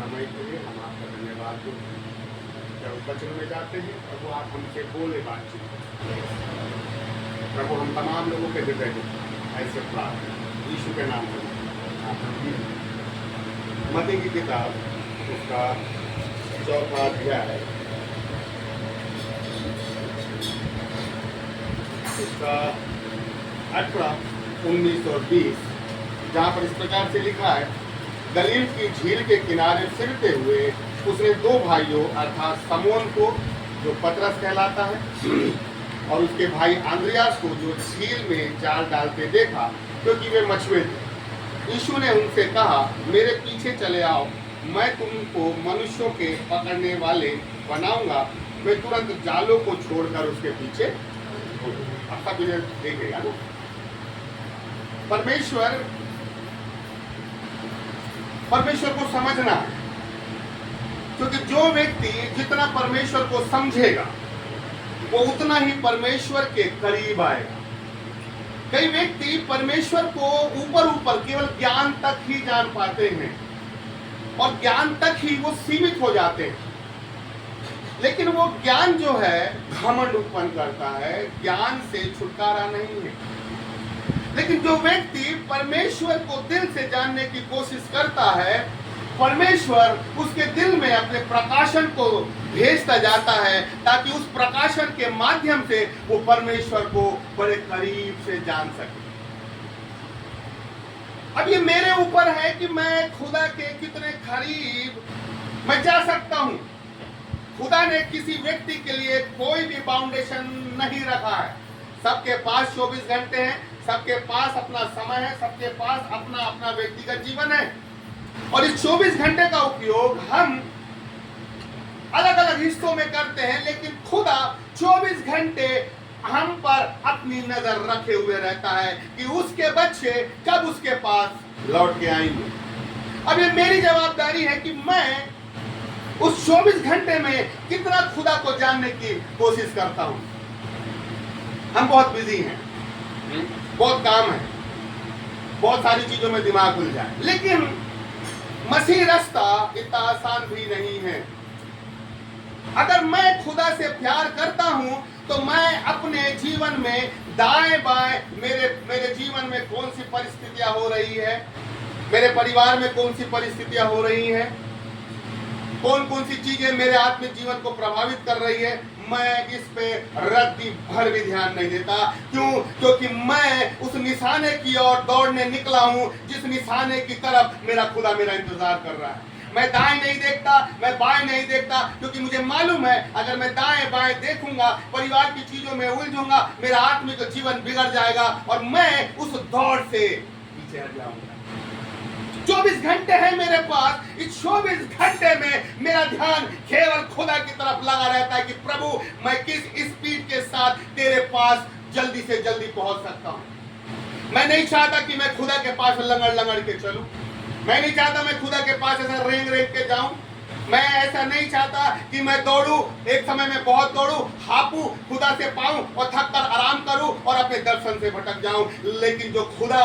समय के लिए हम आपका धन्यवाद दें। जब वचन में जाते हैं प्रभु आप हमसे बोले बातचीत करें। प्रभु हम तमाम लोगों के हृदय में ऐसे प्रार्थना यीशु के नाम में मत्ती की किताब उसका 4वां अध्याय उसका 18, 19 और 20 जहाँ पर इस प्रकार से लिखा है, गलील की झील के किनारे फिरते हुए उसने दो भाइयों अर्थात समोन को जो पतरस कहलाता है और उसके भाई आंद्रियास को जो झील में जाल डालते देखा क्योंकि वे मछुए थे। यीशु ने उनसे कहा, मेरे पीछे चले आओ, मैं तुमको मनुष्यों के पकड़ने वाले बनाऊंगा। वे तुरंत जालों को छोड़कर उसके पीछे हो गए। अब सब मुझे देखेगा ना, परमेश्वर को समझना है, क्योंकि जो व्यक्ति जितना परमेश्वर को समझेगा वो उतना ही परमेश्वर के करीब आएगा। कई व्यक्ति परमेश्वर को ऊपर ऊपर केवल ज्ञान तक ही जान पाते हैं और ज्ञान तक ही वो सीमित हो जाते हैं, लेकिन वो ज्ञान जो है घमंड उत्पन्न करता है, ज्ञान से छुटकारा नहीं है। लेकिन जो व्यक्ति परमेश्वर को दिल से जानने की कोशिश करता है, परमेश्वर उसके दिल में अपने प्रकाशन को भेजता जाता है ताकि उस प्रकाशन के माध्यम से वो परमेश्वर को बड़े करीब से जान सके। अब ये मेरे ऊपर है कि मैं खुदा के कितने करीब मैं जा सकता हूं। खुदा ने किसी व्यक्ति के लिए कोई भी बाउंडेशन नहीं रखा है। सबके पास 24 घंटे हैं, सबके पास अपना समय है, सबके पास अपना अपना व्यक्तिगत जीवन है और इस 24 घंटे का उपयोग हम अलग अलग हिस्सों में करते हैं, लेकिन खुदा 24 घंटे हम पर अपनी नजर रखे हुए रहता है कि उसके बच्चे कब उसके पास लौट के आएंगे। अब ये मेरी जवाबदारी है कि मैं उस 24 घंटे में कितना खुदा को जानने की कोशिश करता हूं। हम बहुत बिजी हैं, बहुत काम है, बहुत सारी चीजों में दिमाग खुल जाए, लेकिन मसीह रास्ता इतना आसान भी नहीं है। अगर मैं खुदा से प्यार करता हूं तो मैं अपने जीवन में दाएं बाएं मेरे जीवन में कौन सी परिस्थितियां हो रही है, मेरे परिवार में कौन सी परिस्थितियां हो रही हैं, कौन कौन सी चीजें मेरे आत्मिक जीवन को प्रभावित कर रही है, मैं इस पे रत्ती भर भी ध्यान नहीं देता। क्यों? क्योंकि मैं उस निशाने की ओर दौड़ने निकला हूं जिस निशाने की तरफ मेरा खुदा मेरा इंतजार कर रहा है। मैं दाएं नहीं देखता, मैं बाएं नहीं देखता, क्योंकि मुझे मालूम है अगर मैं दाएं बाएं देखूंगा, परिवार की चीजों में उलझूंगा, मेरा आत्मिक जीवन बिगड़ जाएगा और मैं उस दौड़ से पीछे हट जाऊंगा। 24 घंटे हैं मेरे पास, इस 24 घंटे में मेरा ध्यान केवल खुदा की तरफ लगा रहता है कि प्रभु मैं किस स्पीड के साथ तेरे पास जल्दी से जल्दी पहुंच सकता हूं। मैं नहीं चाहता कि मैं खुदा के पास लंगड़ लंगड़ के चलूं, मैं नहीं चाहता मैं खुदा के पास ऐसा रेंग रेंग के जाऊं, मैं ऐसा नहीं चाहता कि मैं दौड़ूं, एक समय में बहुत दौड़ूं, हापूं, खुदा से पाऊं और थक कर आराम करूं और अपने दर्शन से भटक जाऊं। लेकिन जो खुदा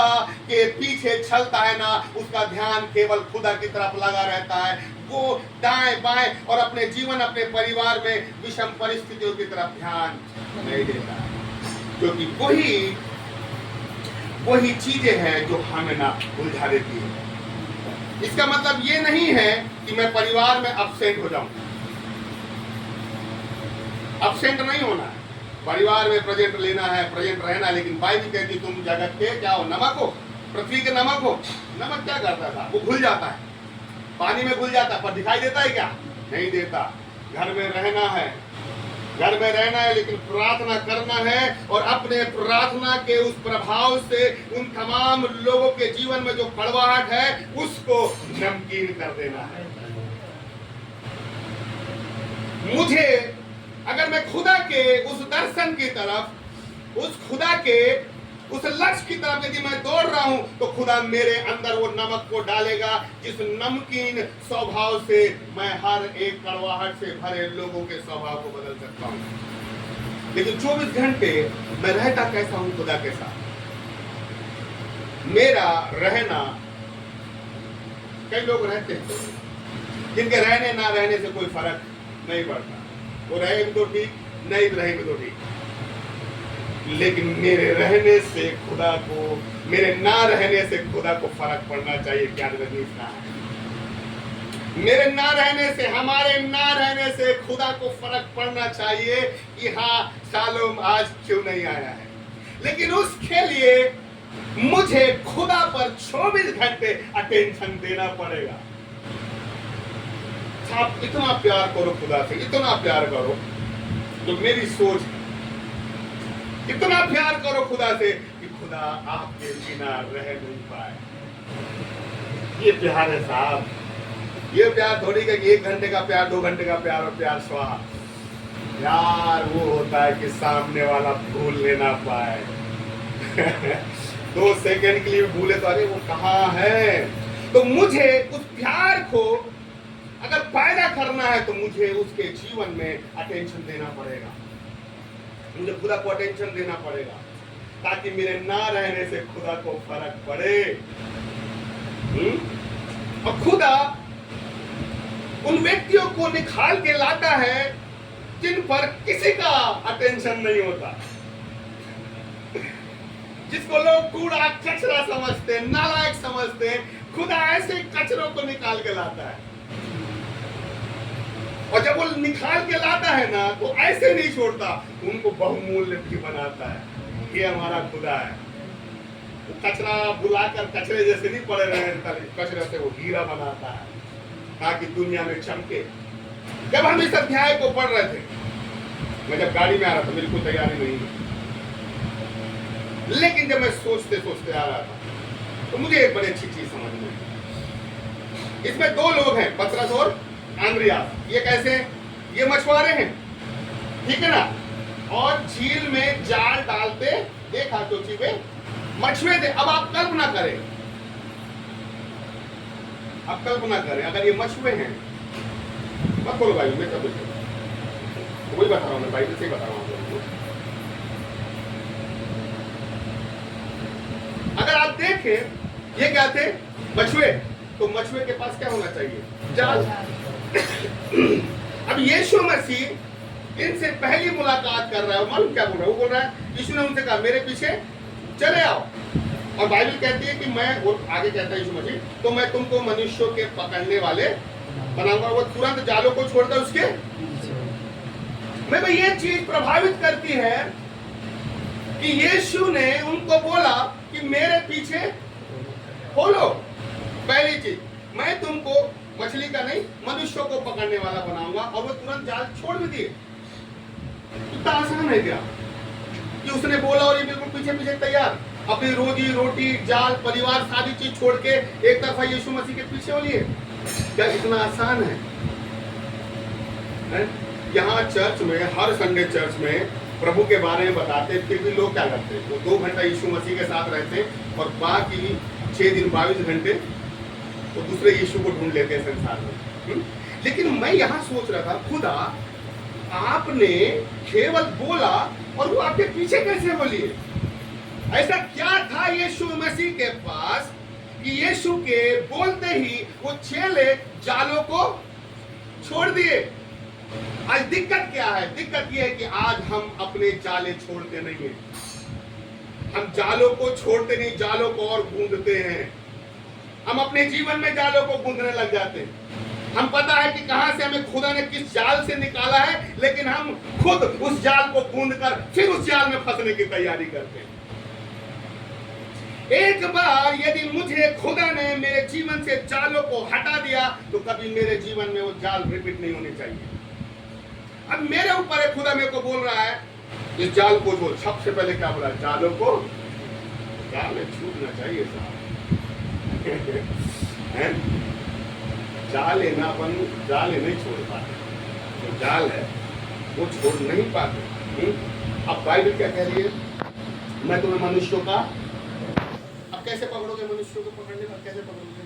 के पीछे चलता है ना, उसका ध्यान केवल खुदा की तरफ लगा रहता है। वो दाएं बाएं और अपने जीवन अपने परिवार में विषम परिस्थितियों की तरफ ध्यान नहीं देता, क्योंकि वही चीजें हैं जो हमें ना उलझा देती है। इसका मतलब ये नहीं है कि मैं परिवार में अब्सेंट हो जाऊं, अब्सेंट नहीं होना है, परिवार में प्रेजेंट लेना है, प्रेजेंट रहना है। लेकिन बाइबल कहती तुम जगत के क्या हो, नमक हो, पृथ्वी के नमक हो। नमक क्या करता था? वो घुल जाता है, पानी में घुल जाता है, पर दिखाई देता है क्या? नहीं देता। घर में रहना है, घर में रहना है, लेकिन प्रार्थना करना है और अपने प्रार्थना के उस प्रभाव से उन तमाम लोगों के जीवन में जो कड़वाहट है उसको नमकीन कर देना है। मुझे अगर मैं खुदा के उस दर्शन की तरफ, उस खुदा के उस लक्ष्य की तरफ यदि मैं दौड़ रहा हूं तो खुदा मेरे अंदर वो नमक को डालेगा जिस नमकीन स्वभाव से मैं हर एक कड़वाहट से भरे लोगों के स्वभाव को बदल सकता हूं। लेकिन 24 घंटे मैं रहता कैसा हूं खुदा के साथ? मेरा रहना, कई लोग रहते हैं जिनके रहने ना रहने से कोई फर्क नहीं पड़ता, वो रहे भी तो ठीक, नहीं रहे भी तो ठीक, लेकिन मेरे रहने से खुदा को, मेरे ना रहने से खुदा को फर्क पड़ना चाहिए। क्या रजनीश कहा है? मेरे ना रहने से, हमारे ना रहने से खुदा को फर्क पड़ना चाहिए कि हाँ शालोम आज क्यों नहीं आया है। लेकिन उसके लिए मुझे खुदा पर 24 घंटे अटेंशन देना पड़ेगा। आप इतना प्यार करो खुदा से, इतना प्यार करो, तो मेरी सोच, इतना प्यार करो खुदा से कि खुदा आपके बिना रह नहीं पाए। ये प्यार है साहब, ये प्यार थोड़ी का कि 1 घंटे का प्यार, 2 घंटे का प्यार और प्यार स्वाहा। प्यार वो होता है कि सामने वाला भूल लेना पाए 2 सेकंड के लिए भूले तो अरे वो कहाँ है। तो मुझे उस प्यार को अगर पैदा करना है तो मुझे उसके जीवन में अटेंशन देना पड़ेगा, मुझे खुदा को अटेंशन देना पड़ेगा, ताकि मेरे ना रहने से खुदा को फर्क पड़े। और खुदा उन व्यक्तियों को निकाल के लाता है जिन पर किसी का अटेंशन नहीं होता, जिसको लोग कूड़ा कचरा समझते हैं, नालायक समझते हैं, खुदा ऐसे कचरों को निकाल के लाता है। और जब वो निकाल के लाता है ना तो ऐसे नहीं छोड़ता, उनको बहुमूल्य भी बनाता है। ये हमारा खुदा है। वो कचरा बुलाकर कचरे जैसे नहीं पड़े रहे, कचरे से वो हीरा बनाता है ताकि दुनिया में चमके। जब हम इस अध्याय को पढ़ रहे थे, मैं जब गाड़ी में आ रहा था, मेरी कोई तैयारी नहीं है, लेकिन जब मैं सोचते सोचते आ रहा था तो मुझे एक बड़ी अच्छी चीज समझ में आई। इसमें 2 लोग हैं, पतरस और अंद्रियास। ये कैसे? ये मछुआरे हैं, ठीक है ना, और झील में जाल डालते देखा तो चीवे मछुए थे। अब आप कल्पना करें, अब कल्पना करें अगर ये मछुए हैं, मत बोलो भाई, मैं क्या बोलूं, वही बता रहा हूं, मैं बाइबल से ही बता रहा हूं। अगर आप देखें ये क्या थे? मछुए। तो मछुए के पास क्या होना चाहिए? जाल। अब यीशु मसीह इनसे पहली मुलाकात कर रहा है, मालूम क्या बोल रहा है? वो बोल रहा है, यीशु ने उनसे कहा मेरे पीछे चले आओ। और बाइबल कहती है कि मैं, और आगे कहता है यीशु मसीह, तो मैं तुमको मनुष्यों के पकड़ने वाले बनाऊंगा। वो तुरंत जालों को छोड़कर उसके मैं ये चीज प्रभावित करती है कि यीशु ने उनको बोला कि मेरे पीछे बोलो। पहली चीज, मैं तुमको मछली का नहीं मनुष्यों को पकड़ने वाला बनाऊंगा। और वो तुरंत जाल छोड़ भी दिए। इतना आसान है क्या कि उसने बोला और ये बिल्कुल पीछे पीछे तैयार, अपनी रोजी रोटी, जाल, परिवार, सारी चीज छोड़ के एक तरफा यीशु मसीह के पीछे हो लिए। क्या इतना आसान है? यहाँ चर्च में, हर संडे चर्च में प्रभु के बारे में बताते, फिर भी लोग क्या करते हैं? वो 2 घंटा यीशु मसीह के साथ रहते और बाकी 6 दिन 22 घंटे वो दूसरे यीशु को ढूंढ लेते हैं संसार में। लेकिन मैं यहाँ सोच रहा था, खुदा आपने केवल बोला और वो आपके पीछे कैसे बोलिए? ऐसा क्या था यीशु मसीह के पास कि यीशु के बोलते ही वो चेले जालों को छोड़ दिए? आज दिक्कत क्या है? दिक्कत यह है कि आज हम अपने जाले छोड़ते नहीं हैं। हम जालों को छोड़ते नहीं, जालों को और गूंदते हैं। हम अपने जीवन में जालों को गूंदने लग जाते हैं। हम पता है कि कहां से हमें खुदा ने किस जाल से निकाला है, लेकिन हम खुद उस जाल को गूंदकर फिर उस जाल में फंसने की तैयारी करते हैं। एक बार यदि मुझे खुदा ने मेरे जीवन से जालों को हटा दिया तो कभी मेरे जीवन में वो जाल रिपीट नहीं होने चाहिए। अब मेरे ऊपर है, खुदा मेरे को बोल रहा है इस जाल को जो सबसे पहले क्या बोला? जालों को जाल में छूटना चाहिए साहब। जाल है ना, अपन जाल नहीं छोड़ पाते, जो जाल है वो छोड़ नहीं पाते। अब बाइबल क्या कह रही है? मैं तुम्हें मनुष्यों का, अब कैसे पकड़ोगे? मनुष्यों को पकड़ने का कैसे पकड़ोगे?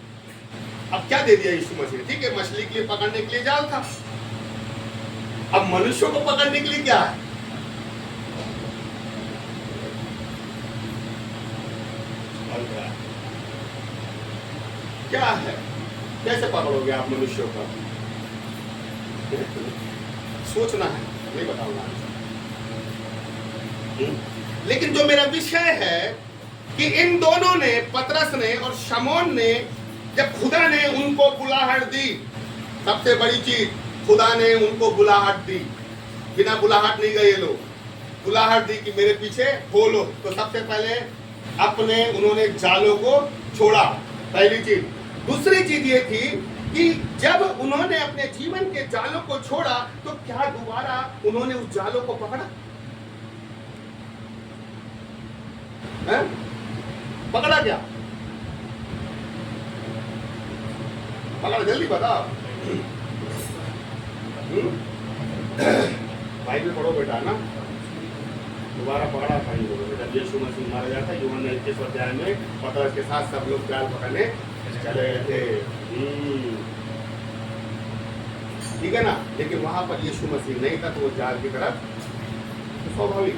अब क्या दे दिया यीशु मसीह? ठीक है, मछली के लिए पकड़ने के लिए जाल था, अब मनुष्यों को पकड़ने के लिए क्या है? क्या है? कैसे पकड़ोगे आप मनुष्यों का? सोचना है, नहीं बताऊंगा। लेकिन जो मेरा विषय है कि इन दोनों ने, पतरस ने और शमौन ने, जब खुदा ने उनको बुलाहट दी, सबसे बड़ी चीज, खुदा ने उनको बुलाहट दी। बिना बुलाहट नहीं गए ये लोग, बुलाहट दी कि मेरे पीछे बोलो। तो सबसे पहले अपने उन्होंने जालों को छोड़ा, पहली चीज। दूसरी चीज ये थी कि जब उन्होंने अपने जीवन के जालों को छोड़ा तो क्या दोबारा उन्होंने उस जालों को पकड़ा? है? पकड़ा क्या? पकड़ा, जल्दी बताओ। भाई भी पढ़ो बेटा ना, दोबारा पकड़ा था इन लोगों ने। जब यीशु मसीह मारा जाता है, यूहन्ना 21 अध्याय में पतरस के साथ सब लोग जाल पकड़ने चले गए थे। ठीक है ना? लेकिन वहां पर यीशु मसीह नहीं था, तो वो जाल की तरफ, स्वाभाविक।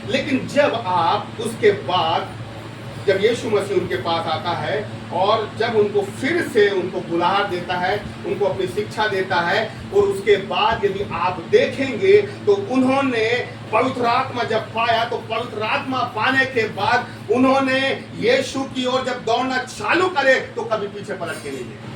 लेकिन जब आप उसके बाद, जब यीशु मसीह उनके पास आता है और जब उनको फिर से उनको बुलाहट देता है, उनको अपनी शिक्षा देता है, और उसके बाद यदि आप देखेंगे तो उन्होंने पवित्र आत्मा जब पाया, तो पवित्र आत्मा पाने के बाद उन्होंने यीशु की ओर जब दौड़ना चालू करे तो कभी पीछे पलट के नहीं गए।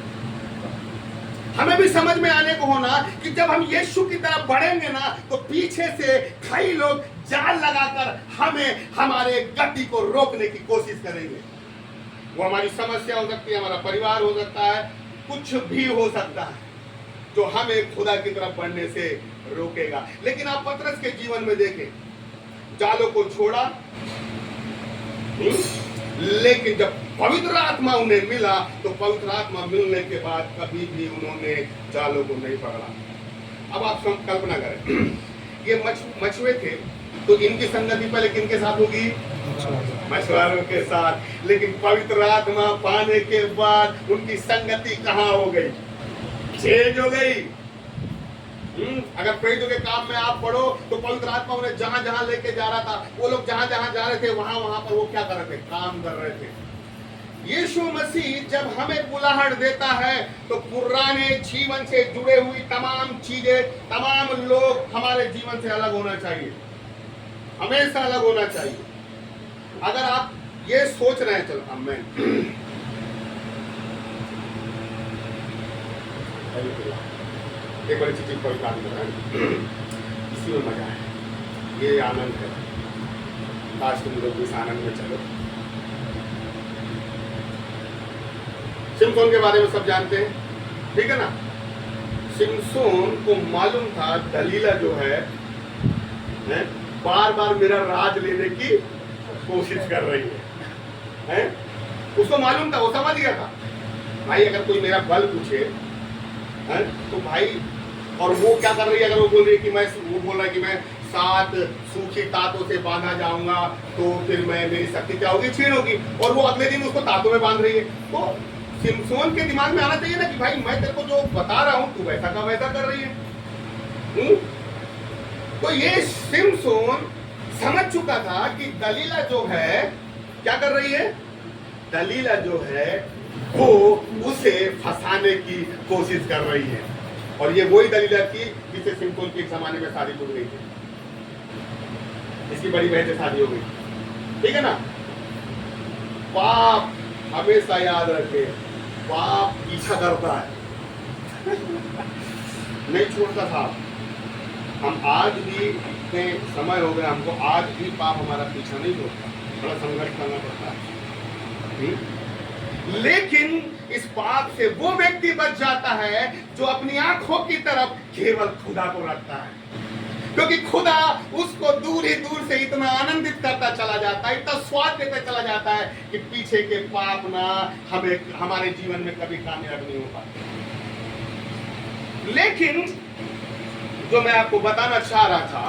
हमें भी समझ में आने को होना कि जब हम यीशु की तरफ बढ़ेंगे ना, तो पीछे से कई लोग जाल लगाकर हमें, हमारे गति को रोकने की कोशिश करेंगे। वो हमारी समस्या हो सकती है, हमारा परिवार हो सकता है, कुछ भी हो सकता है जो हमें खुदा की तरफ बढ़ने से रोकेगा। लेकिन आप पतरस के जीवन में देखें, जालों को छोड़ा, लेकिन जब पवित्र आत्मा उन्हें मिला, तो पवित्र आत्मा मिलने के बाद कभी भी उन्होंने जालों को नहीं पकड़ा। अब आप कल्पना करें, ये मछुए थे, तो इनकी संगति पहले किनके साथ होगी? मछुआरों के साथ। लेकिन पवित्र आत्मा पाने के बाद उनकी संगति कहाँ हो गई? चेंज हो गई। अगर प्रेरितों के काम में आप पढ़ो तो पवित्र आत्मा उन्हें जहां जहां लेके जा रहा था, वो लोग जहां जहां जा रहे थे, वहां वहां पर वो क्या कर रहे थे? काम कर रहे थे। यीशु मसीह जब हमें बुलाहट देता है, तो पुराने जीवन से जुड़े हुई तमाम चीजें, तमाम लोग हमारे जीवन से अलग होना चाहिए, हमेशा अलग होना चाहिए। अगर आप ये सोच रहे हैं, चलो अब मैं एक बड़ी चीज कोई काम कर रहा है, इसी में मजा है, ये आनंद है। आज तुम लोग इस आनंद में चलो। सिमसोन के बारे में सब जानते हैं, ठीक है ना? सिमसोन को मालूम था दलीला जो है बार बार मेरा राज लेने की कोशिश कर रही है? उसको मालूम था, वो समझ गया था, भाई अगर कोई मेरा बल पूछे तो भाई, और वो क्या कर रही है, अगर वो बोल रही है कि वो बोल रहा है कि मैं 7 सूखी तातों से बांधा जाऊंगा, तो फिर मैं, मेरी शक्ति क्या होगी? छीन होगी। और वो अगले दिन उसको तातों में बांध रही है। तो सिमसोन के दिमाग में आना चाहिए ना कि भाई मैं तेरे को जो बता रहा हूं, तू वैसा का वैसा कर रही है। तो ये सिमसोन समझ चुका था कि दलीला जो है क्या कर रही है? दलीला जो है वो उसे फंसाने की कोशिश कर रही है। और ये वही दलीला थी जिससे सिमसोन की एक जमाने में शादी टूट गई थी, इसकी बड़ी बहन से शादी हो गई, ठीक है ना? पाप हमेशा याद रखे, पाप पीछा करता है, नहीं छोड़ता था। हम आज भी, इतने समय हो गए हमको, आज भी पाप हमारा पीछा नहीं छोड़ता, बड़ा संघर्ष करना पड़ता है। लेकिन इस पाप से वो व्यक्ति बच जाता है जो अपनी आंखों की तरफ केवल खुदा को रखता है, क्योंकि खुदा उसको दूर ही दूर से इतना आनंदित करता चला जाता है, इतना स्वाद देता चला जाता है कि पीछे के पाप ना हमें, हमारे जीवन में कभी कामयाब नहीं हो पाते। लेकिन जो मैं आपको बताना चाह रहा था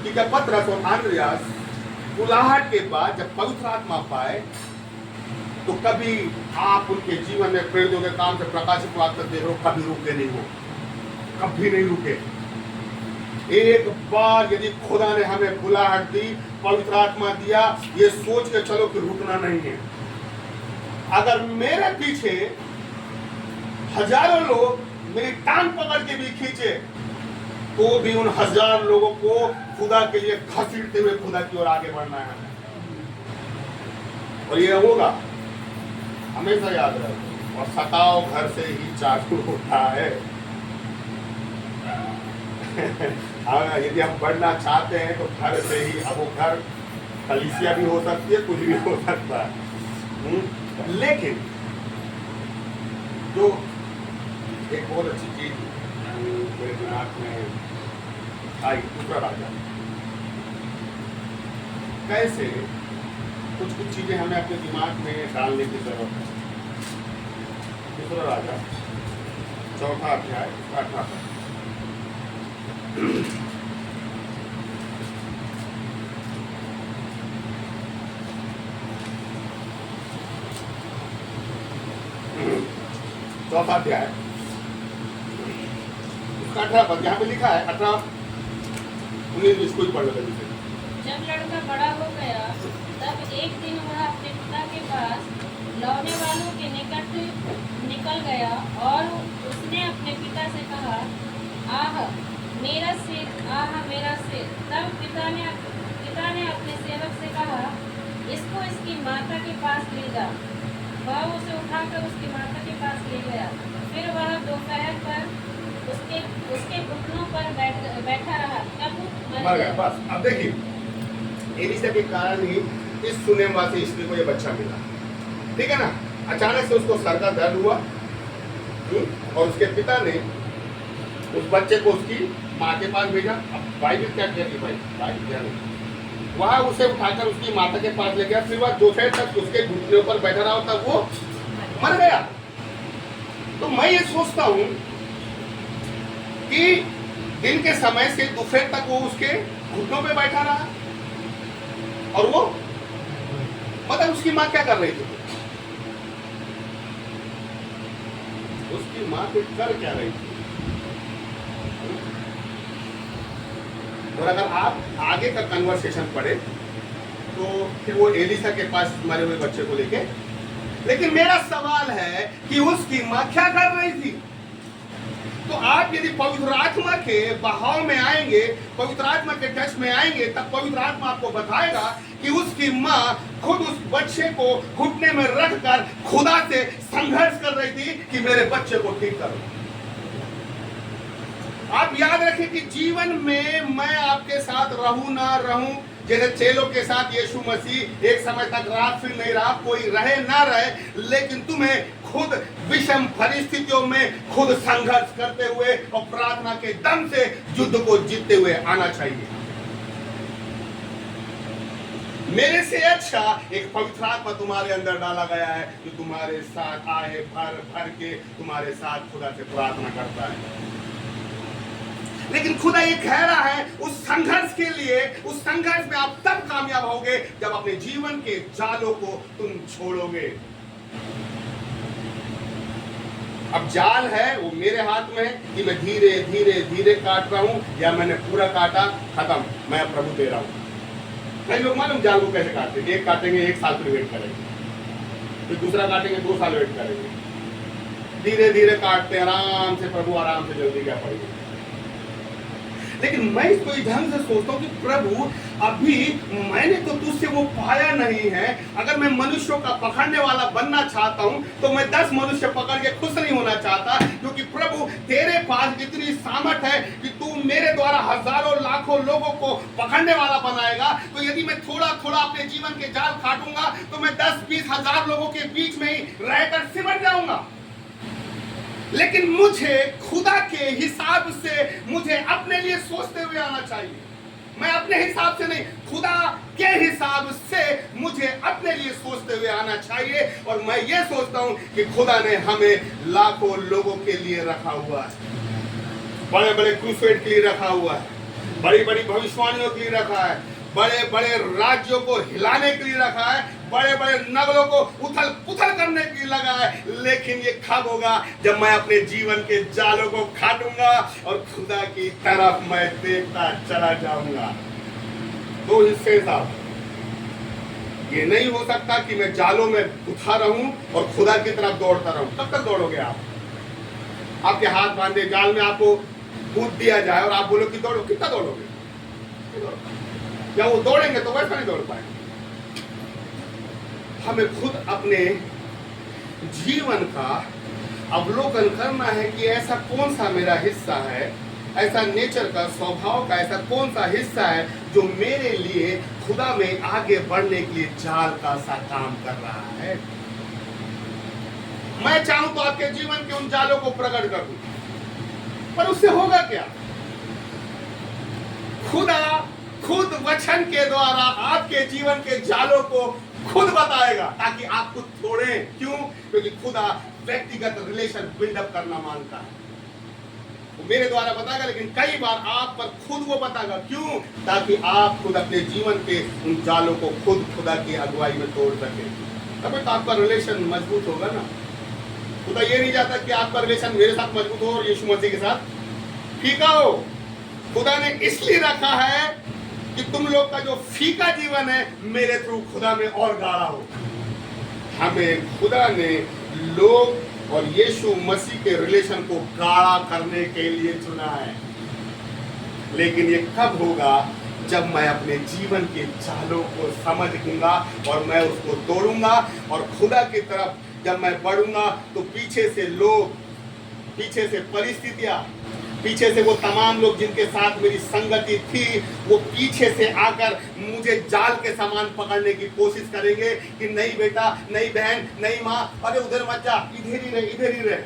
कि जब पतरस और आंद्रियास बुलाहट के बाद जब पवित्र आत्मा पाए, तो कभी आप उनके जीवन में प्रेरितों के काम से प्रकाशित बात करते हो, कभी रुके नहीं हो, कभी नहीं रुके। एक बार यदि खुदा ने हमें बुलाहट दी, पवित्र आत्मा दिया, ये सोच के चलो कि रुकना नहीं है। अगर मेरे पीछे हजारों लोग मेरी टांग पकड़ के भी खींचे, तो भी उन हजार लोगों को खुदा के लिए घसीटते हुए खुदा की ओर आगे बढ़ना है। और ये होगा, हमेशा याद रखो। और सताओ घर से ही चालू होता है। यदि हम बढ़ना चाहते हैं तो घर से ही। अब वो घर कलीसिया भी हो सकती है, कुछ भी हो सकता है। लेकिन जो एक बहुत अच्छी चीज मेरे दिमाग में आई, दूसरा राजा कैसे, कुछ कुछ चीजें हमें अपने दिमाग में डालने की जरूरत है। दूसरा राजा 4 अध्याय 8 पद। चौथा अध्याय 18 पद, यहाँ पे लिखा है 18-19 इसको ही पढ़ लो जल्दी से। जब लड़का बड़ा हो गया तब एक दिन वह अपने पिता के पास लौने वालों के निकट निकल गया और उसने अपने पिता से कहा, आह मेरा सिर, आह मेरा सिर। तब पिता ने अपने सेवक से कहा, इसको इसकी माता के पास ले जा। वह उसे उठाकर उसकी माता के पास ले गया। फिर वह दोपहर पर उसके घुटनों पर बैठा रहा, तब मर गया। बस अब देखिए, एलिशा के कारण ही इस सुनेमा से स्त्री को ये बच्चा मिला, ठीक है ना। अचानक से उसको सर का दर्द हुआ और उसके पिता ने उस बच्चे को उसकी माँ के पास भेजा। अब बाइबल क्या कहती है, बाइबल क्या नहीं, वहाँ उसे उठाकर उसकी माता के पास ले गया। फिर वह दोपहर तक उसके घुटने पर बैठा रहा, तब वो मर गया। तो मैं ये सोचता हूँ कि दिन के समय से दोपहर तक वो उसके घुटनों पे बैठा रहा, और वो मतलब उसकी माँ क्या कर रही थी, उसकी माँ कुछ कर क्या रही थी। और अगर आप आगे का कन्वर्सेशन पढ़े तो फिर वो एलिशा के पास मरे हुए बच्चे को लेके, लेकिन मेरा सवाल है कि उसकी माँ क्या कर रही थी। तो आप यदि पवित्र आत्मा के बहाव में आएंगे, पवित्र आत्मा के टच में आएंगे, तब पवित्र आत्मा आपको बताएगा कि उसकी माँ खुद उस बच्चे को घुटने में रखकर खुदा से संघर्ष कर रही थी कि मेरे बच्चे को ठीक करो। आप याद रखें कि जीवन में मैं आपके साथ रहूं ना रहूं, जैसे चेलों के साथ यीशु मसीह एक समय तक रात फिर नहीं रहा, कोई रहे ना रहे, लेकिन तुम्हें खुद विषम परिस्थितियों में खुद संघर्ष करते हुए और प्रार्थना के दम से युद्ध को जीतते हुए आना चाहिए। मेरे से अच्छा एक पवित्र आत्मा तुम्हारे अंदर डाला गया है, जो तुम्हारे साथ आए भर भर के तुम्हारे साथ खुदा से प्रार्थना करता है। लेकिन खुदा ये कह रहा है, उस संघर्ष के लिए, उस संघर्ष में आप तब कामयाब होगे जब अपने जीवन के जालों को तुम छोड़ोगे। अब जाल है वो मेरे हाथ में है कि मैं धीरे धीरे धीरे काट रहा हूं या मैंने पूरा काटा, खत्म, मैं प्रभु दे रहा हूं। कई लोग मालूम जाल को कैसे काटते हैं, एक काटेंगे 1 साल फिर वेट करेंगे, फिर दूसरा काटेंगे 2 साल वेट करेंगे, धीरे धीरे काटते हैं आराम से, प्रभु आराम से जल्दी क्या पड़ेगी। लेकिन मैं इसको इस ढंग से सोचता हूँ कि प्रभु अभी मैंने तो तुझसे वो पाया नहीं है। अगर मैं मनुष्यों का पकड़ने वाला बनना चाहता हूँ तो मैं 10 मनुष्य पकड़ के खुश नहीं होना चाहता, क्योंकि प्रभु तेरे पास इतनी सामर्थ है कि तू मेरे द्वारा हजारों लाखों लोगों को पकड़ने वाला बनाएगा। तो यदि मैं थोड़ा थोड़ा अपने जीवन के जाल काटूंगा तो मैं 10-20 हजार लोगों के बीच में ही रहकर सिमट जाऊंगा। लेकिन मुझे खुदा के हिसाब से मुझे अपने लिए सोचते हुए आना चाहिए। मैं अपने हिसाब से नहीं, खुदा के हिसाब से मुझे अपने लिए सोचते हुए आना चाहिए। और मैं ये सोचता हूं कि खुदा ने हमें लाखों लोगों के लिए रखा हुआ है, बड़े बड़े क्रूसेड के लिए रखा हुआ है, बड़ी बड़ी भविष्यवाणियों के लिए रखा है, बड़े बड़े राज्यों को हिलाने के लिए रखा है, बड़े बड़े नगरों को उथल पुथल करने के लिए लगा है। लेकिन ये कब होगा, जब मैं अपने जीवन के जालों को काटूंगा और खुदा की तरफ मैं देखता चला जाऊंगा। 2 हिस्से साहब, ये नहीं हो सकता कि मैं जालों में उठा रहूं और खुदा की तरफ दौड़ता रहूं। कब तक दौड़ोगे आप? आपके हाथ बांधे, जाल में आपको कूद दिया जाए और आप बोलो कि दौड़ो, कितना दौड़ोगे? क्या वो दौड़ेंगे? तो वैसा नहीं दौड़ पाएंगे। हमें खुद अपने जीवन का अवलोकन करना है कि ऐसा कौन सा मेरा हिस्सा है, ऐसा नेचर का, स्वभाव का ऐसा कौन सा हिस्सा है जो मेरे लिए खुदा में आगे बढ़ने के लिए जाल का सा काम कर रहा है। मैं चाहूं तो आपके जीवन के उन जालों को प्रकट कर दूं, पर उससे होगा क्या? खुदा खुद वचन के द्वारा आपके जीवन के जालों को खुद बताएगा, ताकि आप खुद छोड़ें। क्यों? क्योंकि खुदा व्यक्तिगत रिलेशन बिल्डअप करना मांगता है। वो मेरे द्वारा बताएगा, लेकिन कई बार आप पर खुद वो बताएगा। क्यों? ताकि आप खुद अपने जीवन के उन जालों को खुद खुदा की अगुवाई में तोड़ सके। तब तो आपका रिलेशन मजबूत होगा ना। खुदा ये नहीं चाहता कि आपका रिलेशन मेरे साथ मजबूत हो और यीशु मसीह के साथ फीका हो। खुदा ने इसलिए रखा है कि तुम लोग का जो फीका जीवन है मेरे थ्रू खुदा में और गाढ़ा हो। हमें खुदा ने लोग और यीशु मसीह के रिलेशन को गाढ़ा करने के लिए चुना है। लेकिन ये कब होगा? जब मैं अपने जीवन के जालों को समझ लूंगा और मैं उसको तोड़ूंगा, और खुदा की तरफ जब मैं बढ़ूंगा तो पीछे से लोग, पीछे से परिस्थितियां, पीछे से वो तमाम लोग जिनके साथ मेरी संगति थी, वो पीछे से आकर मुझे जाल के समान पकड़ने की कोशिश करेंगे कि नहीं बेटा, नहीं बहन, नहीं माँ, अरे उधर मत जा, इधर ही रहे, इधर ही रहे।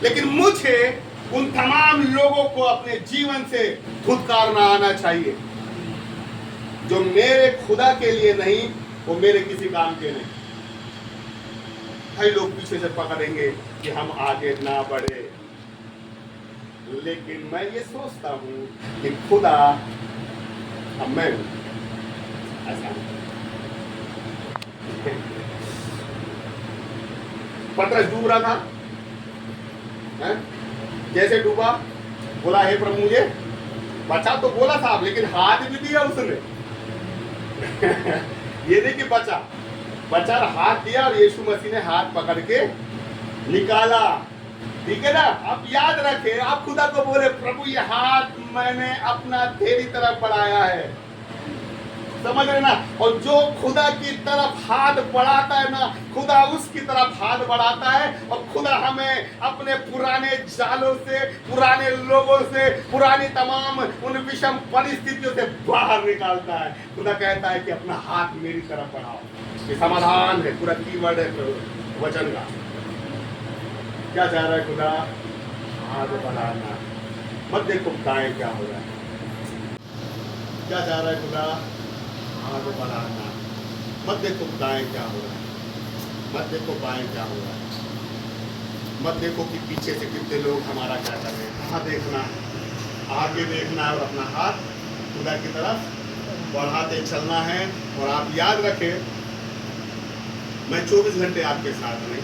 लेकिन मुझे उन तमाम लोगों को अपने जीवन से धुतकारना आना चाहिए, जो मेरे खुदा के लिए नहीं, वो मेरे किसी काम के नहीं। कई लोग पीछे से पकड़ेंगे कि हम आगे ना बढ़े, लेकिन मैं ये सोचता हूं कि खुदा अब मैं ऐसा पतरस डूब रहा था, है? जैसे डूबा, बोला हे प्रभु मुझे बचा, तो बोला साहब, लेकिन हाथ भी दिया उसने। ये नहीं कि बचा, हाथ दिया और यीशु मसीह ने हाथ पकड़ के निकाला। ठीक है ना? आप याद रखें, आप खुदा को बोले प्रभु ये हाथ मैंने अपना तेरी तरफ बढ़ाया है, समझ रहे ना? और जो खुदा की तरफ हाथ बढ़ाता है ना, खुदा उसकी तरफ हाथ बढ़ाता है, और खुदा हमें अपने पुराने जालों से, पुराने लोगों से, पुरानी तमाम उन विषम परिस्थितियों से बाहर निकालता है। खुदा कहता है कि अपना हाथ मेरी तरफ बढ़ाओ। ये समाधान है, पूरा कीवर्ड है वचन का। क्या चाह रहा है खुदा? हाथ बढ़ाना। मत देखो दाएं क्या हो रहा है। क्या चाह रहा है खुदा? हाथ बढ़ाना। मत देखो दाएं क्या हो रहा है, मत देखो बाएं क्या हो रहा है, मत देखो कि पीछे से कितने लोग हमारा क्या कर रहे हैं। कहाँ देखना? आगे देखना है और अपना हाथ खुदा की तरफ बढ़ाते चलना है। और आप याद रखें, मैं 24 घंटे आपके साथ नहीं,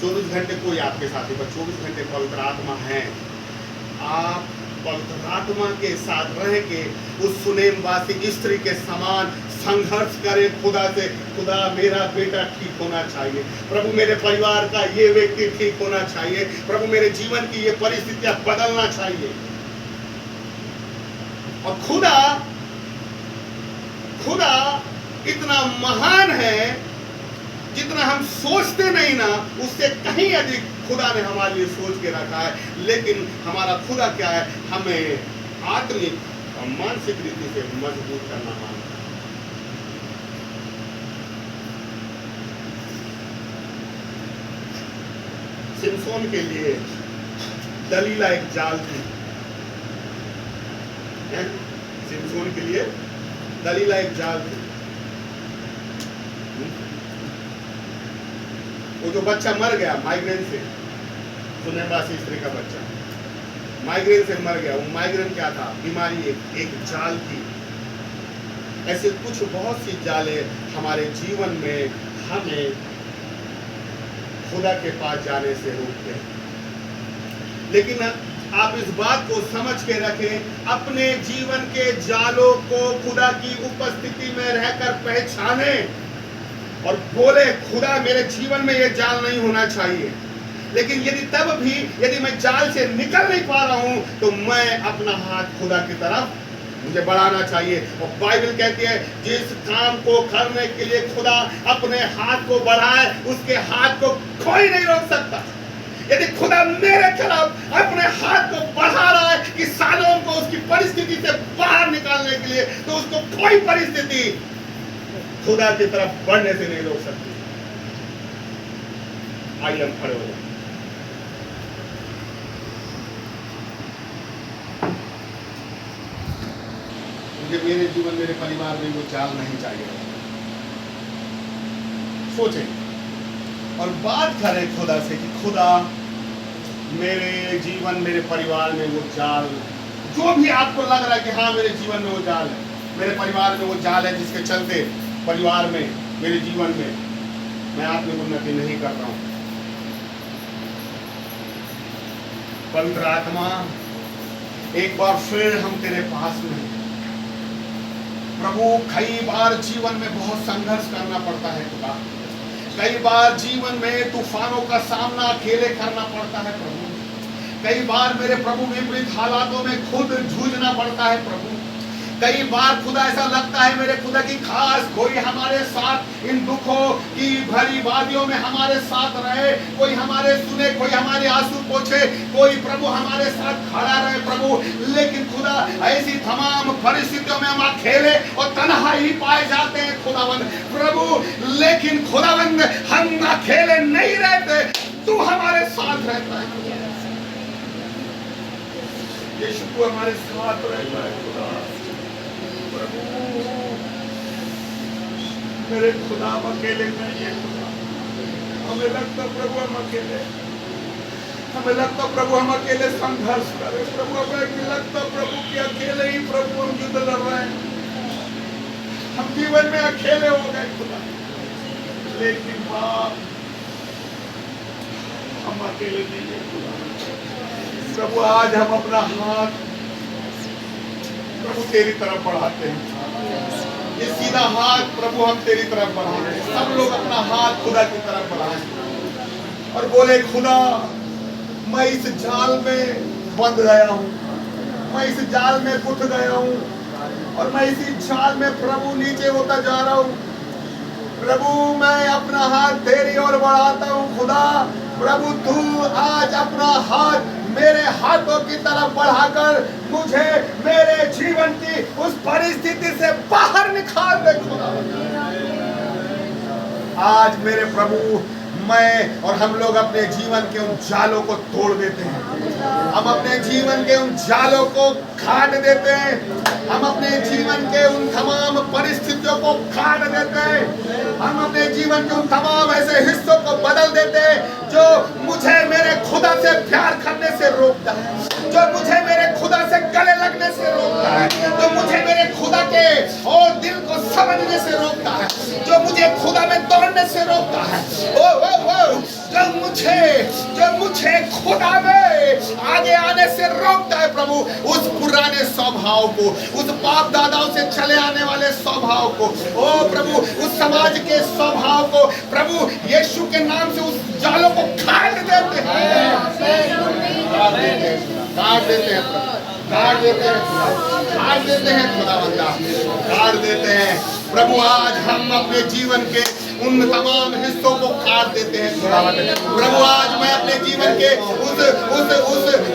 24 घंटे कोई आपके साथ नहीं, पर 24 घंटे पवित्र आत्मा है। आप पवित्र आत्मा के साथ रह के उस सुनेमवासी स्त्री के समान संघर्ष करें खुदा से। खुदा मेरा बेटा ठीक होना चाहिए, प्रभु मेरे परिवार का ये व्यक्ति ठीक होना चाहिए, प्रभु मेरे जीवन की ये परिस्थितियां बदलना चाहिए। और खुदा इतना महान है, जितना हम सोचते नहीं ना, उससे कहीं अधिक खुदा ने हमारे लिए सोच के रखा है। लेकिन हमारा खुदा क्या है? हमें आत्मिक और मानसिक रीति से मजबूत करना मांगता है। सिमसोन के लिए दलीला एक जाल थी, सिमसोन के लिए दलीला एक जाल थी। वो जो बच्चा मर गया माइग्रेन से, सुनेमवासी स्त्री का बच्चा माइग्रेन से मर गया। वो माइग्रेन क्या था? बीमारी एक जाल थी। ऐसे कुछ बहुत सी जाले हमारे जीवन में हमें खुदा के पास जाने से रोकते हैं। लेकिन आप इस बात को समझ के रखें, अपने जीवन के जालों को खुदा की उपस्थिति में रहकर पहचाने और बोले खुदा मेरे जीवन में ये जाल नहीं होना चाहिए। लेकिन यदि मैं जाल से निकल नहीं पा रहा हूं तो मैं अपना हाथ खुदा की तरफ मुझे बढ़ाना चाहिए। और बाइबल कहती है जिस काम को करने के लिए खुदा अपने हाथ को बढ़ाए उसके हाथ को कोई नहीं रोक सकता। यदि खुदा मेरे खिलाफ अपने हाथ को बढ़ा रहा है कि सालों को उसकी परिस्थिति से बाहर निकालने के लिए, तो उसको कोई परिस्थिति खुदा की तरफ बढ़ने से नहीं रोक सकती। आइए हम खड़े हो जाए। मुझे मेरे जीवन मेरे परिवार में वो जाल नहीं चाहिए। सोचें और बात करें खुदा से कि खुदा मेरे जीवन मेरे परिवार में वो जाल, जो भी आपको लग रहा है कि हाँ मेरे जीवन में वो जाल है, मेरे परिवार में वो जाल है जिसके चलते परिवार में मेरे जीवन में मैं आत्मिक उन्नति नहीं कर रहा हूं। पवित्र आत्मा एक बार फिर हम तेरे पास में प्रभु, कई बार जीवन में बहुत संघर्ष करना पड़ता है खुदा, कई बार जीवन में तूफानों का सामना अकेले करना पड़ता है प्रभु, कई बार मेरे प्रभु विपरीत हालातों में खुद जूझना पड़ता है प्रभु, कई बार खुदा ऐसा लगता है मेरे खुदा की खास कोई हमारे साथ इन दुखों की भरी वादियों में हमारे साथ रहे, कोई हमारे सुने, कोई हमारे आंसू पोंछे, कोई प्रभु हमारे साथ खड़ा रहे प्रभु। लेकिन खुदा ऐसी तमाम परिस्थितियों में हम अकेले और तन्हा ही पाए जाते हैं खुदावंद प्रभु। लेकिन खुदावंद हम अकेले नहीं रहते, तू हमारे साथ रहता है यीशु, तू हमारे साथ रहता है खुदा प्रभु। मेरे खुदा हम अकेले नहीं है खुदा, हमें लगता प्रभु हम अकेले, हमें लगता प्रभु हम अकेले संघर्ष करें प्रभु, हमें लगता प्रभु कि अकेले ही प्रभु हम युद्ध लड़ रहे हैं, हम जीवन में अकेले हो गए खुदा। लेकिन बाप हम अकेले नहीं है खुदा प्रभु। आज हम अपना हाथ प्रभु तेरी तरफ बढ़ाते हैं, ये सीधा हाथ प्रभु हम तेरी तरफ बढ़ाते हैं। सब लोग अपना हाथ खुदा की तरफ बढ़ाएं और बोले खुदा मैं इस जाल में बंध गया हूँ, मैं इस जाल में घुट गया हूँ और मैं इसी जाल में प्रभु नीचे होता जा रहा हूँ प्रभु। मैं अपना हाथ तेरी ओर बढ़ाता हूँ खुदा प्रभु। तू आज अपना हाथ मेरे हाथों की तरफ बढ़ाकर मुझे मेरे जीवन की उस परिस्थिति से बाहर निकाल दे खुदा। आज मेरे प्रभु मैं और हम लोग अपने जीवन के उन जालों को तोड़ देते हैं, हम अपने जीवन के उन जालों को काट देते हैं, हम अपने जीवन के उन तमाम परिस्थितियों को काट देते हैं, हम अपने जीवन के उन तमाम ऐसे हिस्सों को बदल देते हैं जो मुझे मेरे खुदा से प्यार करने से रोकता है, जो मुझे मेरे खुदा से गले लगने से रोकता है, जो मुझे मेरे खुदा के और दिल को समझने से रोकता है, जो मुझे खुदा में दौड़ने से रोकता है, जो मुझे खुदा में आगे आने से रोकता है प्रभु। उस पुराने स्वभाव को, उस बाप दादाओं से चले आने वाले स्वभाव को, ओ प्रभु उस समाज के स्वभाव को प्रभु यीशु के नाम से उस जालों को काट देते हैं, काट देते हैं काट देते हैं, काट देते हैं खुदावंदा, काट देते हैं प्रभु। आज हम अपने जीवन के उन तमाम हिस्सों को काट देते हैं खुदावंद प्रभु। आज मैं अपने जीवन के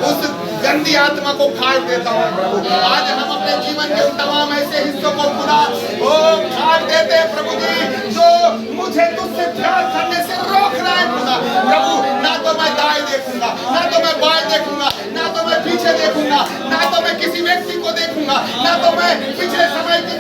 उस गंदी आत्मा को काट देता हूँ प्रभु। आज हम अपने जीवन के उन तमाम ऐसे हिस्सों को खुदा ओ काट देते हैं प्रभु जी, जो मुझे तुझसे प्यार करने से रोक रहा है खुदा प्रभु। ना तो मैं दाएं देखूंगा, ना तो मैं बाएं देखूंगा, ना तो मैं पीछे देखूंगा, ना तो मैं किसी व्यक्ति को देखूंगा, ना तो मैं पिछले समय की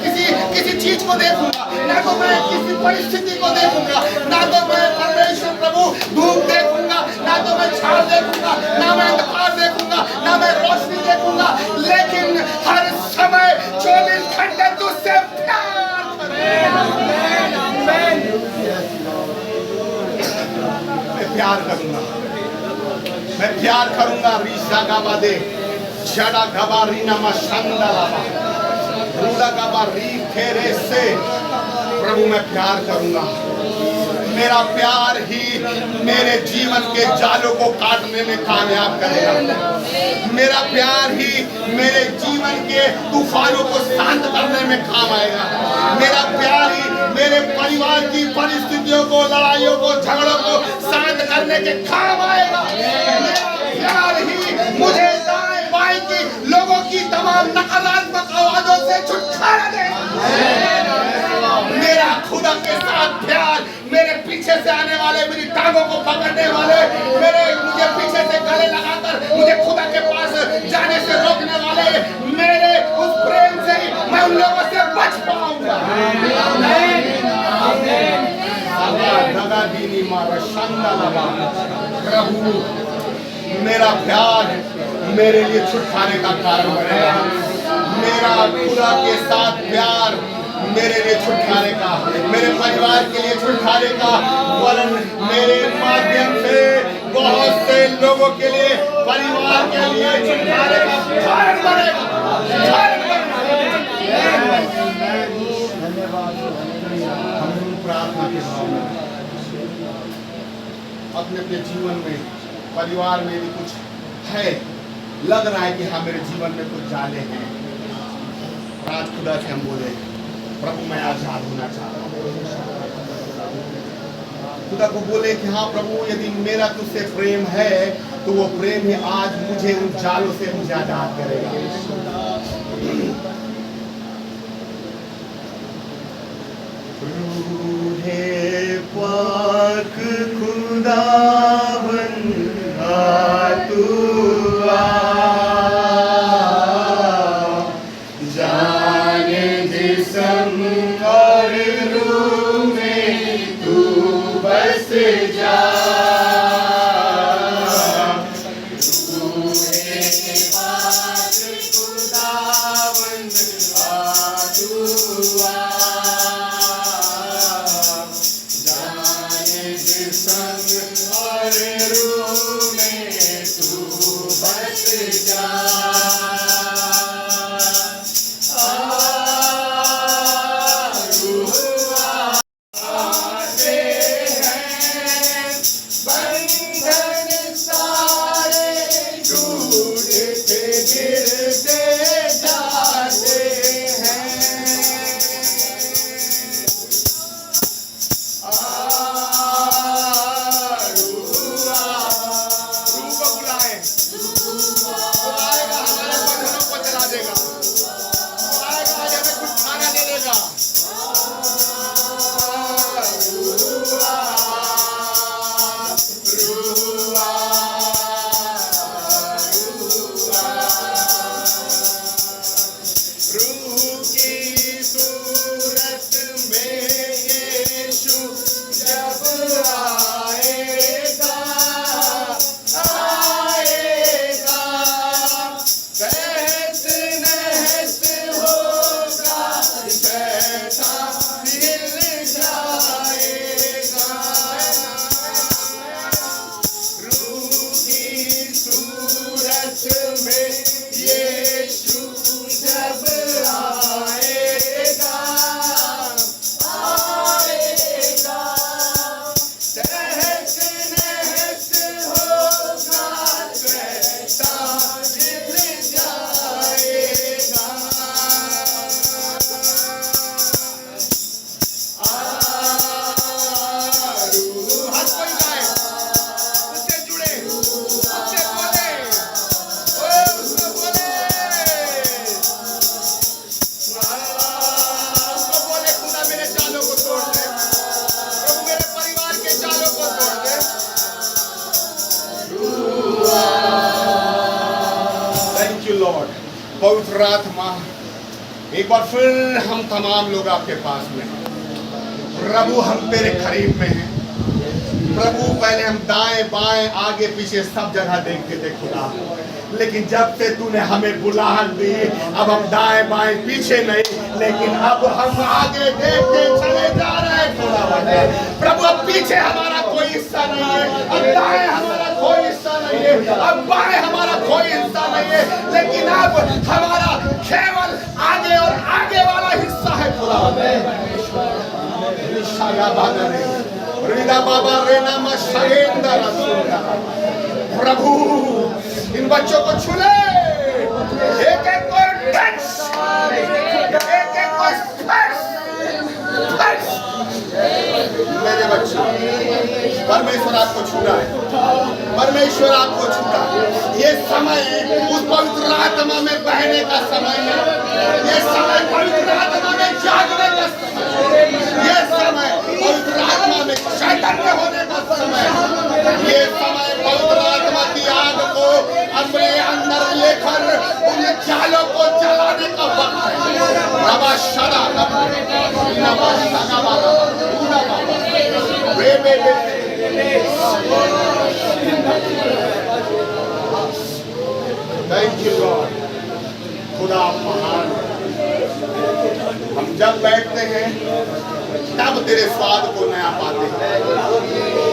किसी चीज को देखूंगा, ना तो मैं किसी परिस्थिति को देखूंगा, ना तो मैं परमेश्वर प्रभु धूप देखूंगा, ना तो मैं छाव देखूंगा, ना मैं अंधकार देखूंगा, ना मैं रोशनी देखूंगा, लेकिन हर समय 24 घंटे तुझसे प्यार मैं प्यार करूंगा, मैं प्यार करूंगा। रीशा गाबा दे शड़ा गाबा रीना मशंदा लाबा रूला गाबा री खेरे से प्रभु मैं प्यार करूंगा, मेरा प्यार ही मेरे जीवन के जालों को काटने में कामयाब करेगा। मेरा प्यार ही मेरे जीवन के तूफानों को शांत करने में काम आएगा। मेरा प्यार ही मेरे परिवार की परिस्थितियों को, लड़ाइयों को, झगड़ों को शांत करने के काम आएगा। मेरा प्यार ही मुझे दाएं बाएं की लोगों की तमाम नकारात्मक आवाजों से छुटकारा देगा। मेरा खुदा के साथ प्यार मेरे पीछे से आने वाले, मेरी टांगों को पकड़ने वाले, मुझे पीछे से गले लगाकर मुझे खुदा के पास जाने से रोकने वाले, मेरे उस प्रेम से ही मैं उन लोगों से बच पाऊंगा। प्रभु मेरा प्यार मेरे लिए छुटकारे का कारण बनेगा। मेरा खुदा के साथ प्यार मेरे लिए छुटकारे का, मेरे परिवार के लिए छुटकारे का, वरन मेरे माध्यम से बहुत से लोगों के लिए, परिवार के लिए छुटकारे का कारण बनेगा। हम प्रार्थना के सामने अपने अपने जीवन में, परिवार में भी कुछ है, लग रहा है कि हाँ मेरे जीवन में कुछ जाले हैं, रात खुदा से हम बोले प्रभु मैं आजाद होना चाहता हूँ। खुदा को बोले कि हाँ प्रभु यदि मेरा तुझसे प्रेम है तो वो प्रेम ही आज मुझे उन जालों से मुझे आजाद करेगा। रूहे पाक खुदावन तू पवित्र आत्मा एक बार फिर हम तमाम लोग आपके पास में, प्रभु हम तेरे करीब में हैं। प्रभु पहले हम दाएं बाएं आगे पीछे सब जगह देखते थे खुदा, लेकिन जब से तूने हमें बुला दी अब हम दाएं बाएं पीछे नहीं, लेकिन अब हम आगे देखते चले जा रहे हैं खुदा। प्रभु अब पीछे हमारा कोई हिस्सा नहीं है, अब दाएं हमारा कोई हिस्सा नहीं है, अब बाएं हमारा कोई हिस्सा नहीं है, लेकिन अब हमारा केवल आगे और आगे वाला हिस्सा है खुदा। बाबा रेना मशेंदा प्रभु इन बच्चों को छू ले, एक एक को टच, एक एक को स्पर्श, मेरे बच्चों, परमेश्वर आपको छू रहा है, परमेश्वर आपको छू रहा है। ये समय उस पवित्र आत्मा में बहने का समय है, ये समय पवित्र आत्मा में जागने का समय है, ये समय पवित्र आत्मा में चैतन्य होने का समय है, ये समय पवित्र आत्मा की आग को अपने अंदर लेकर उन जालों को जलाने का वक्त है। बाबा शरा थैंक यू लॉर्ड। खुदा महान। हम जब बैठते हैं तब तेरे स्वाद को नया पाते हैं,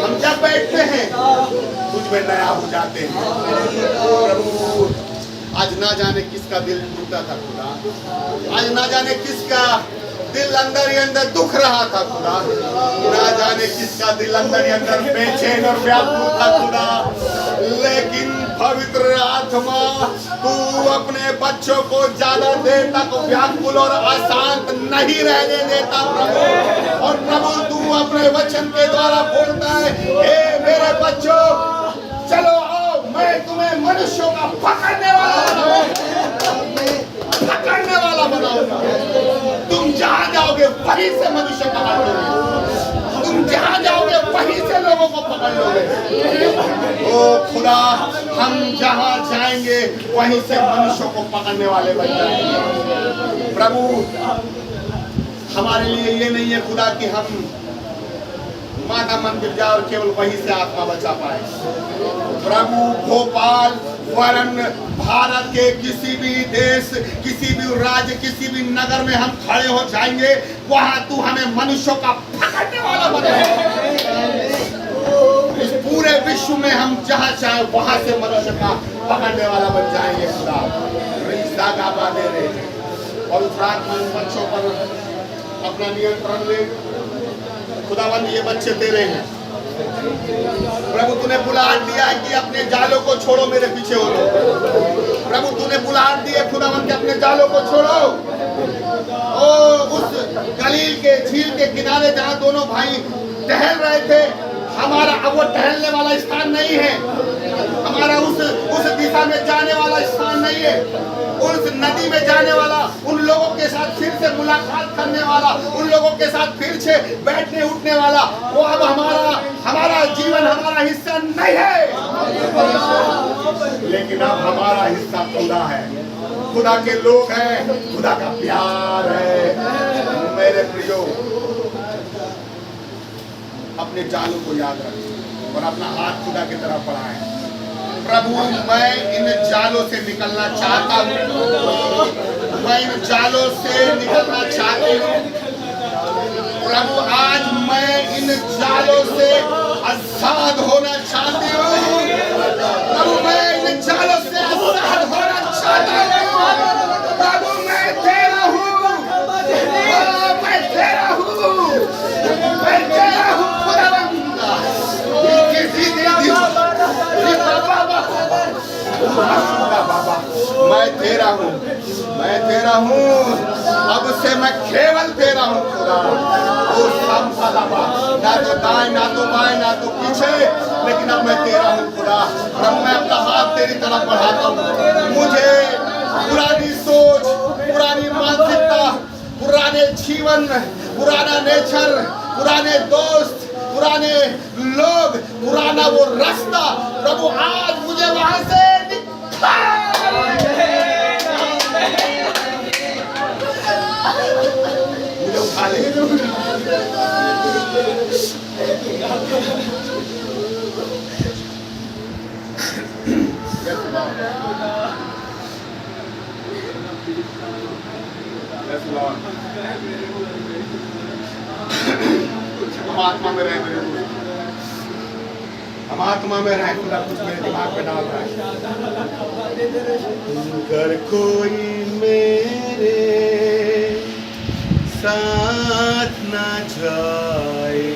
हम जब बैठते हैं तुझ में नया हो जाते हैं। प्रभु आज ना जाने किसका दिल टूटा था खुदा, आज ना जाने किसका दिल अंदर ही अंदर दुख रहा था खुदा, ना जाने किसका दिल अंदर ही अंदर बेचैन और व्याकुल था खुदा, लेकिन पवित्र आत्मा तू अपने बच्चों को ज्यादा देर तक व्याकुल और अशांत नहीं रहने देता प्रभु। और प्रभु तू अपने वचन के द्वारा बोलता है, हे मेरे बच्चों चलो आओ, मैं तुम्हें मनुष्यों का पकड़ने वाला बनाऊंगा। तुम जहां जाओगे वहीं से मनुष्य पकड़ लोगे, तुम जहां जाओगे वहीं से लोगों को पकड़ लोगे। ओ खुदा हम जहां जाएंगे वहीं से मनुष्यों को पकड़ने वाले बन जाएंगे। प्रभु हमारे लिए ये नहीं है खुदा कि हम माता मंदिर जाए और केवल वहीं से आत्मा बचा पाए। प्रभु भोपाल वरन भारत के किसी भी देश, किसी भी राज्य, किसी भी नगर में हम खड़े हो जाएंगे, वहां तू हमें मनुष्यों का पकड़ने वाला बनाएगा। इस पूरे विश्व में हम जहां चाहे वहां से मनुष्य का पकड़ने वाला बन जाएंगे खुदा। पवित्र आत्मा बच्चों पर अपना नियंत्रण ले। खुदावंद ये बच्चे तेरे हैं प्रभु, तूने बुलाहट दिया है कि अपने जालों को छोड़ो, मेरे पीछे हो लो। प्रभु तूने बुलाहट दी है खुदावंद के अपने जालों को छोड़ो। ओ उस गलील के झील के किनारे जहां दोनों भाई टहल रहे थे, हमारा अब वो टहलने वाला स्थान नहीं है, हमारा उस दिशा में जाने वाला स्थान नहीं है, उस नदी में जाने वाला, उन लोगों के साथ फिर से मुलाकात करने वाला, उन लोगों के साथ फिर से बैठने उठने वाला, वो अब हमारा जीवन हमारा हिस्सा नहीं है, लेकिन अब हमारा हिस्सा खुदा है, खुदा के लोग हैं, खुदा का प्यार है। मेरे प्रियो अपने जालों को याद रखें और अपना हाथ खुदा की तरफ बढ़ाएं। प्रभु मैं इन जालों से निकलना चाहता हूँ, मैं इन जालों से निकलना चाहती हूँ। प्रभु आज मैं इन जालों से आजाद होना चाहती हूँ। प्रभु मैं इन जालों से आजाद होना चाहता हूँ। प्रभु मैं तेरा हूँ, मैं तेरा हूँ, मैं तेरा हूँ। मैं तेरा हूँ, मैं तेरा हूँ, अब से मैं केवल तेरा हूँ खुदा। ना तो दाएं ना तो बाएं ना तो पीछे, लेकिन अब मैं तेरा हूँ खुदा। अब मैं अपना हाथ तेरी तरफ बढ़ाता हूँ। मुझे पुरानी सोच, पुरानी मानसिकता, पुराने जीवन, पुराना नेचर, पुराने दोस्त, पुराने लोग, पुराना वो रास्ता, प्रभु आज मुझे वहां से मुझे उठा ले। हम आत्मा में रहे मेरे दोस्त, हम आत्मा में रहे। खुदा कुछ मेरे दिमाग पे डाल रहा है। अगर कोई मेरे साथ ना जाए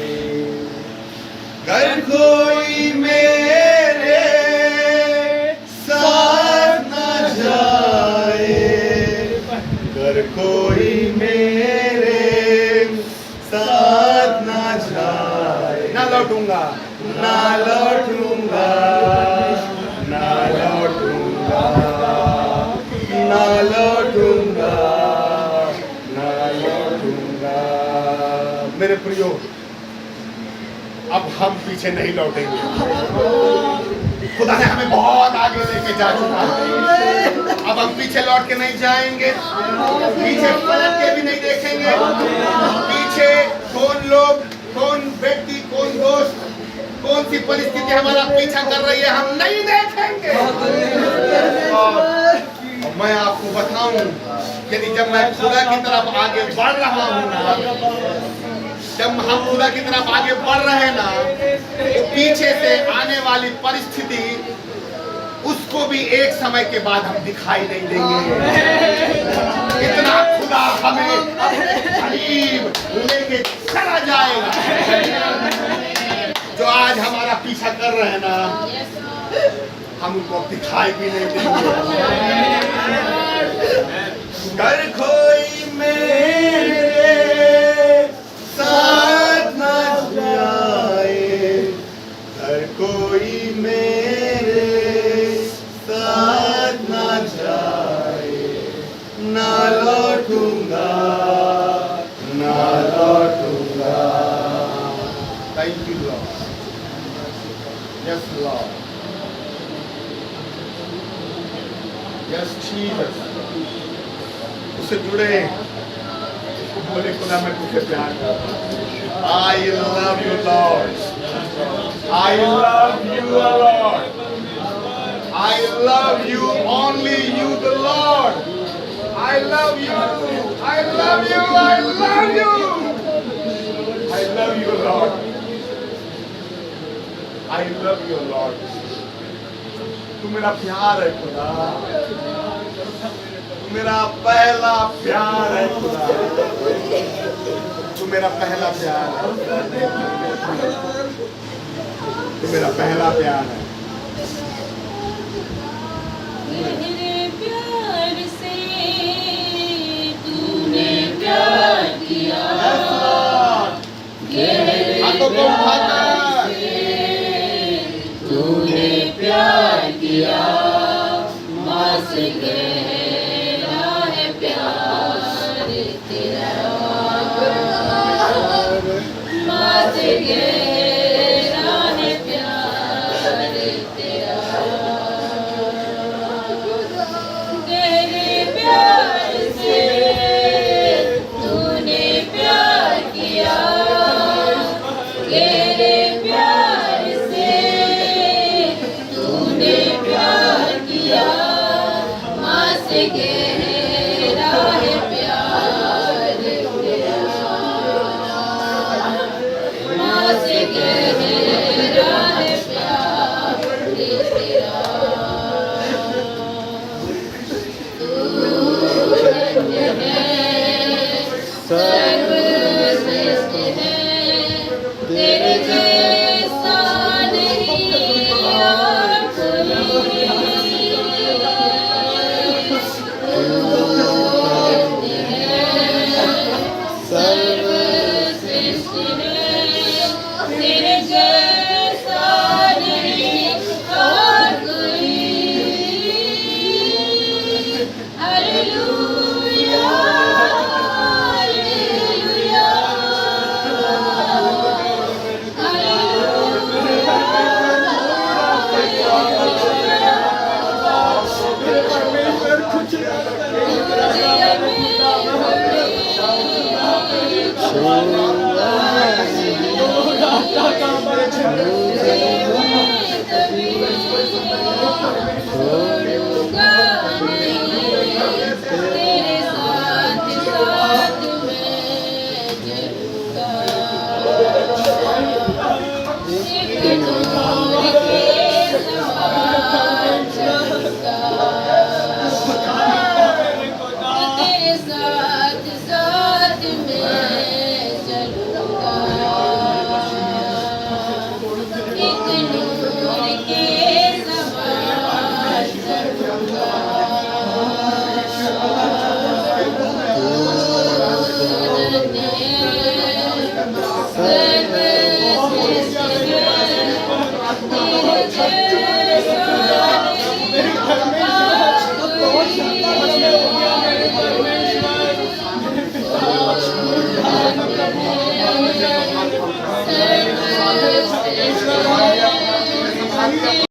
ना लौटूंगा, ना लौटूंगा, ना लौटूंगा, ना लौटूंगा। मेरे प्रियो, अब हम पीछे नहीं लौटेंगे। खुदा ने हमें बहुत आगे लेके जा चुका है। अब हम पीछे लौट के नहीं जाएंगे, पीछे पलट के भी नहीं देखेंगे। पीछे कौन लोग, कौन व्यक्ति, कौन दोस्त, कौन सी परिस्थिति हमारा पीछा कर रही है, हम नहीं देखेंगे। और मैं आपको बताऊं, यदि जब मैं खुदा की तरफ आगे बढ़ रहा हूं ना, जब हम खुदा की तरफ आगे बढ़ रहे हैं ना, तो पीछे से आने वाली परिस्थिति उसको भी एक समय के बाद हम दिखाई नहीं देंगे। इतना खुदा हमें करीब लेके चला जाएगा। जो आज हमारा पीछा कर रहे हैं ना, हम उनको दिखाई भी नहीं देंगे। कर कोई मेरे साथ न जाए, कर कोई मेरे साथ न जाए, ना लौटूंगा, ना लौटूंगा। Thank you, Lord. Yes, Lord. Yes, Jesus. उससे जुड़े, बोले खुदा मैं तुझे प्यार करता हूँ। I love you, Lord. I love you, Lord. I love you, only you, the Lord. I love you. I love you. I love you. I love you, Lord. I love you, Lord. तू मेरा प्यार है खुदा, तू मेरा पहला प्यार है खुदा, तू मेरा पहला प्यार है, तू मेरा पहला प्यार है। मेरे प्यार से तूने प्यार किया, हाथों को उठाकर तूने प्यार किया,